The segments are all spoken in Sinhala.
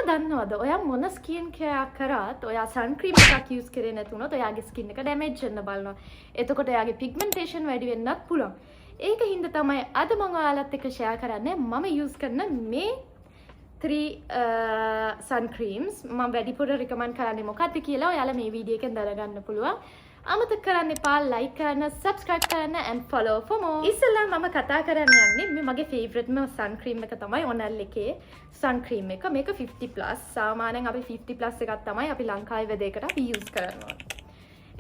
දන්නවද ඔයා මොන ස්කින් කෙයා කරත් ඔයා සන්ක්‍රීම් එකක් යූස් කරේ නැතුනොත් ඔයාගේ ස්කින් එක ඩැමේජ් වෙන්න බලනවා. එතකොට ඔයාගේ පිග්මන්ටේෂන් වැඩි වෙන්නත් පුළුවන්. ඒක හින්දා තමයි අද මම ඔයාලත් එක්ක ෂෙයා කරන්නේ මම යූස් කරන මේ 3 sun creams මම වැඩිපුර recommend කරන්නේ මොකක්ද කියලා ඔයාලා මේ වීඩියෝ එකෙන් දැනගන්න පුළුවන්. අමතක කරන්න එපා like කරන්න subscribe කරන්න and follow for more. ඉස්සෙල්ලා මම කතා කරන්න යන්නේ මේ මගේ favorite sun cream එක තමයි Honel එකේ sun cream එක. මේක 50 plus. සාමාන්‍යයෙන් අපි 50 plus එකක් තමයි අපි ලංකාවේ වෙදේකට අපි use කරනවා.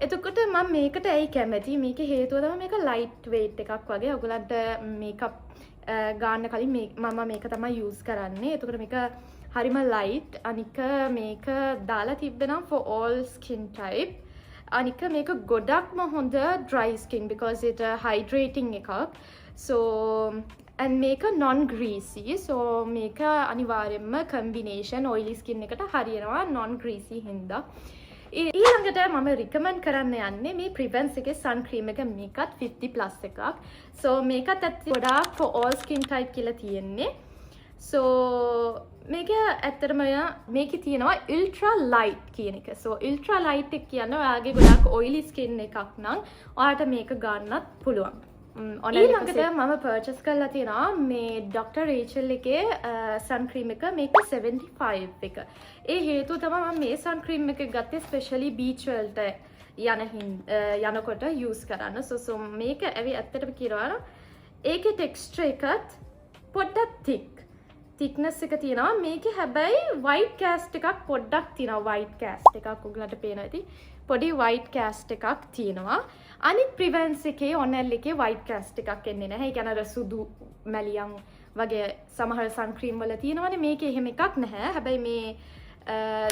එතකොට මම මේකට ඇයි කැමති? මේකේ හේතුව තමයි මේක light weight එකක් වගේ. ඔයගලන්ට makeup ගන්න කලින් මම මේක තමයි use කරන්නේ. එතකොට මේක හරිම light. අනික මේක දාලා තිබ්බනම් for all skin type. අනික මේක ගොඩක්ම හොඳ dry skin because it hydrating එකක්. So and මේක non greasy. So මේක අනිවාර්යයෙන්ම combination oily skin එකට හරියනවා non greasy හින්දා. ඊළඟට මම recommend කරන්න යන්නේ මේ Prevance එකේ sun cream එක. මේකත් 50 plus එකක්. So මේකත් ඇත්තට ගොඩාක් for all skin type කියලා තියෙන්නේ. So මේක ඇත්තටම මේකේ තියෙනවා ultra light කියන එක. So ultra light එක කියන්නේ ඔයාගේ ගොඩාක් oily skin එකක් නම් ඔයාලට මේක ගන්නත් පුළුවන්. ඊළඟට මම purchase කරලා තියෙනවා මේ Dr. Rachel එකේ sun cream එක. මේක 75 එක. ඒ හේතුව තමයි මම මේ sun cream එක ගත්තේ especially beach වලට යනකොට use කරන්න. So මේක ඇත්තටම කියනවා නම් ඒකේ texture එකත් පොඩ්ඩක් thickness එක තියෙනවා. මේකේ හැබැයි white cast එකක් පොඩ්ඩක් තියෙනවා. white cast එකක් ඔයගලන්ට පේනවා ඇති. පොඩි white cast එකක් තියෙනවා. අනිත් Prevance එකේ Honel එකේ white cast එකක් එන්නේ නැහැ. ඒ කියන්නේ සුදු මැලියම් වගේ සමහර sun cream වල තියෙනවනේ. මේකේ එහෙම එකක් නැහැ. හැබැයි මේ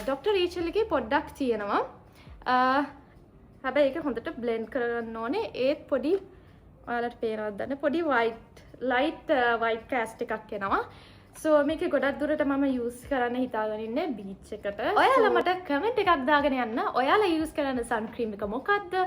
Dr. Rachel එකේ පොඩ්ඩක් තියෙනවා. හැබැයි ඒක හොඳට blend කරගන්න ඕනේ. ඒත් පොඩි ඔයාලට පේනවද දන්නේ පොඩි light white cast එකක් එනවා. So මේක ගොඩක් දුරට මම use කරන්න හිතාගෙන ඉන්නේ beach එකට. ඔයාලා මට comment එකක් දාගෙන යන්න. ඔයාලා use කරන sun cream එක මොකක්ද?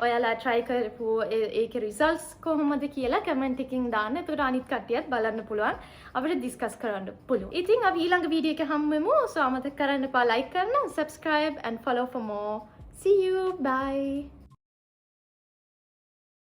ඔයාලා try කරපු ඒකේ results කොහොමද කියලා comment එකකින් දාන්න. එතකොට අනිත් කට්ටියත් බලන්න පුළුවන්. අපිට discuss කරන්න පුළුවන්. ඉතින් අපි ඊළඟ වීඩියෝ එක හමු වෙමු. So අමතක කරන්න එපා like කරන්න, subscribe and follow for more. See you. Bye.